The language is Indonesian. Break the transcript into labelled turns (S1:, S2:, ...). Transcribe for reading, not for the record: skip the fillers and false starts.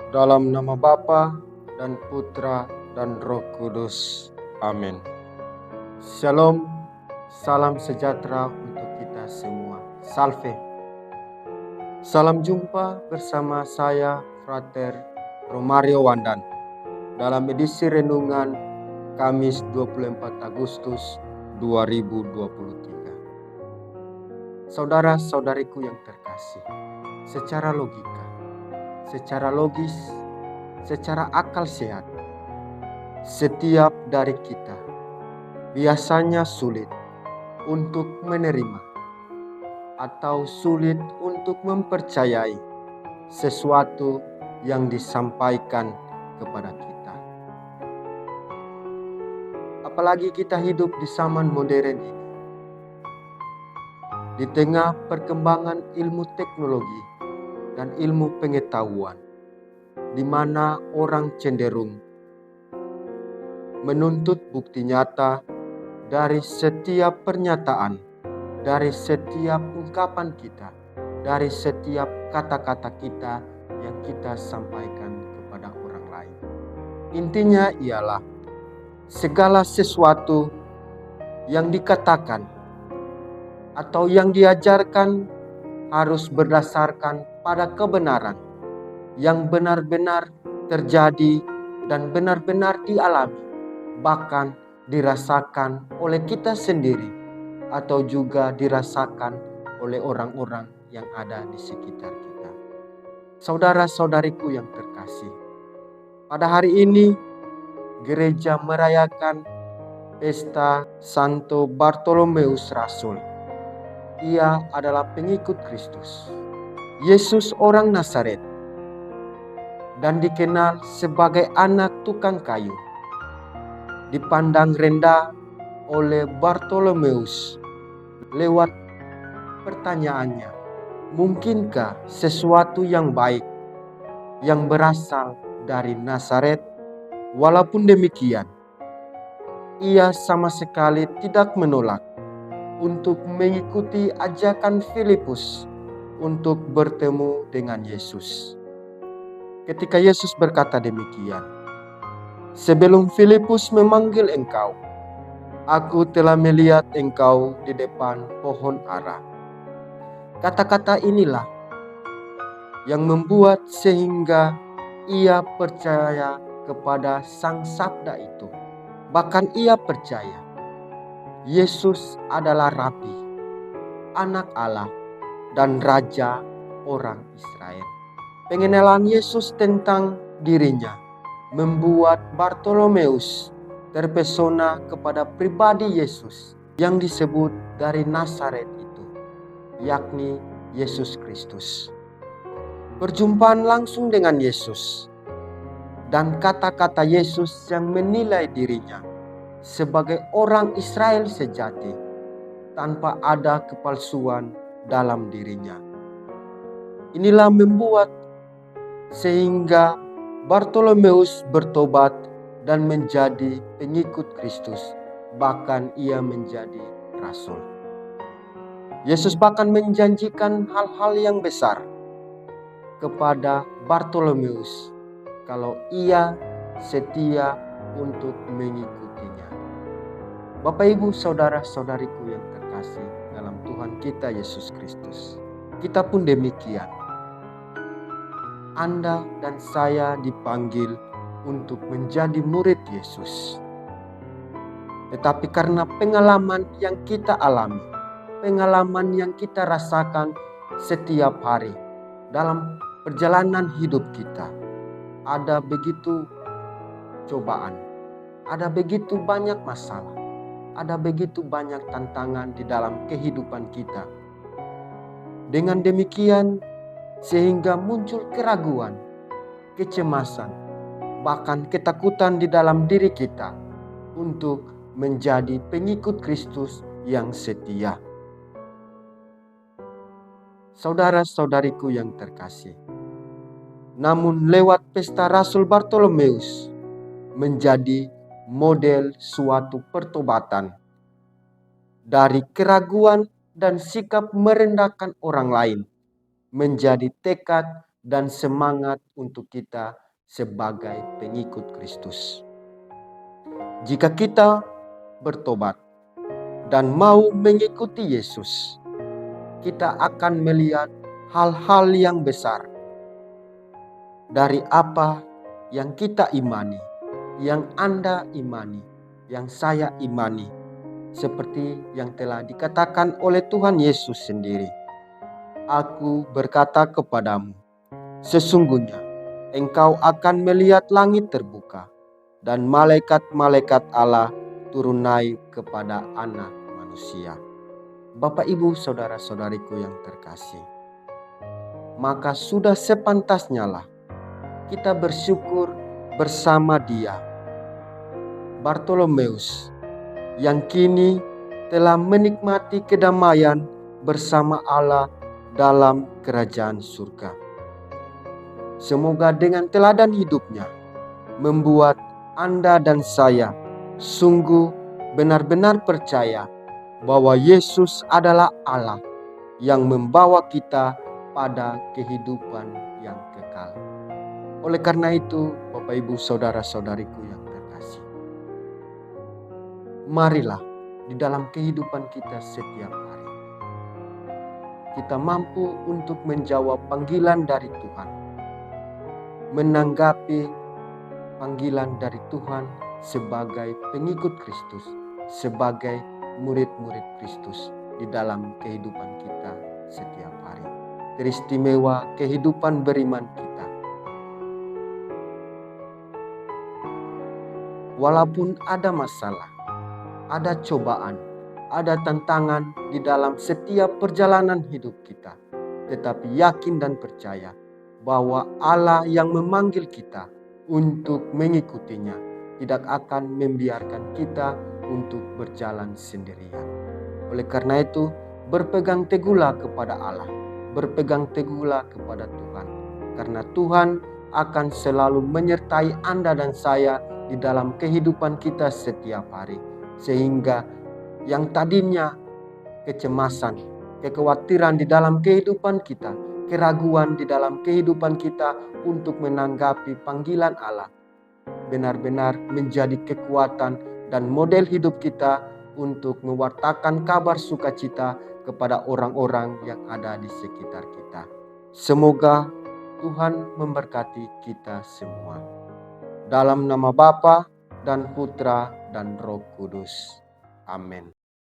S1: Dalam nama Bapa dan Putra dan Roh Kudus. Amin. Shalom, salam sejahtera untuk kita semua. Salve. Salam jumpa bersama saya, Frater Romario Wandan, dalam edisi renungan Kamis 24 Agustus 2023. Saudara-saudariku yang terkasih, secara logika, secara logis, secara akal sehat, setiap dari kita biasanya sulit untuk menerima atau sulit untuk mempercayai sesuatu yang disampaikan kepada kita. Apalagi kita hidup di zaman modern ini, di tengah perkembangan ilmu teknologi dan ilmu pengetahuan, di mana orang cenderung menuntut bukti nyata dari setiap pernyataan, dari setiap ungkapan kita, dari setiap kata-kata kita yang kita sampaikan kepada orang lain. Intinya ialah segala sesuatu yang dikatakan atau yang diajarkan harus berdasarkan pada kebenaran yang benar-benar terjadi dan benar-benar dialami, bahkan dirasakan oleh kita sendiri atau juga dirasakan oleh orang-orang yang ada di sekitar kita. Saudara-saudariku yang terkasih, pada hari ini gereja merayakan pesta Santo Bartolomeus Rasul. Ia adalah pengikut Kristus, Yesus orang Nazaret, dan dikenal sebagai anak tukang kayu. Dipandang rendah oleh Bartolomeus lewat pertanyaannya, mungkinkah sesuatu yang baik yang berasal dari Nazaret? Walaupun demikian, ia sama sekali tidak menolak untuk mengikuti ajakan Filipus untuk bertemu dengan Yesus. Ketika Yesus berkata demikian, "Sebelum Filipus memanggil engkau, aku telah melihat engkau di depan pohon ara." Kata-kata inilah yang membuat sehingga ia percaya kepada Sang Sabda itu. Bahkan ia percaya Yesus adalah Rabi, Anak Allah, dan Raja orang Israel. Pengenalan Yesus tentang dirinya membuat Bartolomeus terpesona kepada pribadi Yesus yang disebut dari Nazaret itu, yakni Yesus Kristus. Perjumpaan langsung dengan Yesus dan kata-kata Yesus yang menilai dirinya sebagai orang Israel sejati tanpa ada kepalsuan dalam dirinya. Inilah membuat sehingga Bartolomeus bertobat dan menjadi pengikut Kristus, bahkan ia menjadi rasul. Yesus bahkan menjanjikan hal-hal yang besar kepada Bartolomeus kalau ia setia untuk mengikutinya. Bapak, Ibu, saudara-saudariku yang terkasih dalam Tuhan kita Yesus Kristus, kita pun demikian. Anda dan saya dipanggil untuk menjadi murid Yesus. Tetapi karena pengalaman yang kita alami, pengalaman yang kita rasakan setiap hari dalam perjalanan hidup kita, ada begitu cobaan, ada begitu banyak masalah, ada begitu banyak tantangan di dalam kehidupan kita. Dengan demikian, sehingga muncul keraguan, kecemasan, bahkan ketakutan di dalam diri kita untuk menjadi pengikut Kristus yang setia. Saudara-saudariku yang terkasih, namun lewat pesta Rasul Bartolomeus menjadi model suatu pertobatan dari keraguan dan sikap merendahkan orang lain menjadi tekad dan semangat untuk kita sebagai pengikut Kristus. Jika kita bertobat dan mau mengikuti Yesus, kita akan melihat hal-hal yang besar dari apa yang kita imani, yang Anda imani, yang saya imani, seperti yang telah dikatakan oleh Tuhan Yesus sendiri. Aku berkata kepadamu, sesungguhnya engkau akan melihat langit terbuka dan malaikat-malaikat Allah turun naik kepada Anak Manusia. Bapak, Ibu, saudara-saudariku yang terkasih, maka sudah sepantasnya lah kita bersyukur bersama dia, Bartolomeus, yang kini telah menikmati kedamaian bersama Allah dalam kerajaan surga. Semoga dengan teladan hidupnya membuat Anda dan saya sungguh benar-benar percaya bahwa Yesus adalah Allah yang membawa kita pada kehidupan yang kekal. Oleh karena itu, Bapak, Ibu, saudara-saudariku yang terkasih, marilah di dalam kehidupan kita setiap hari kita mampu untuk menjawab panggilan dari Tuhan, menanggapi panggilan dari Tuhan sebagai pengikut Kristus, sebagai murid-murid Kristus di dalam kehidupan kita setiap hari. Teristimewa kehidupan beriman kita. Walaupun ada masalah, ada cobaan, ada tantangan di dalam setiap perjalanan hidup kita, tetapi yakin dan percaya bahwa Allah yang memanggil kita untuk mengikutinya tidak akan membiarkan kita untuk berjalan sendirian. Oleh karena itu, berpegang teguhlah kepada Allah, berpegang teguhlah kepada Tuhan, karena Tuhan akan selalu menyertai Anda dan saya di dalam kehidupan kita setiap hari, sehingga yang tadinya kecemasan, kekhawatiran di dalam kehidupan kita, keraguan di dalam kehidupan kita untuk menanggapi panggilan Allah, benar-benar menjadi kekuatan dan model hidup kita untuk mewartakan kabar sukacita kepada orang-orang yang ada di sekitar kita. Semoga Tuhan memberkati kita semua. Dalam nama Bapa dan Putra dan Roh Kudus. Amin.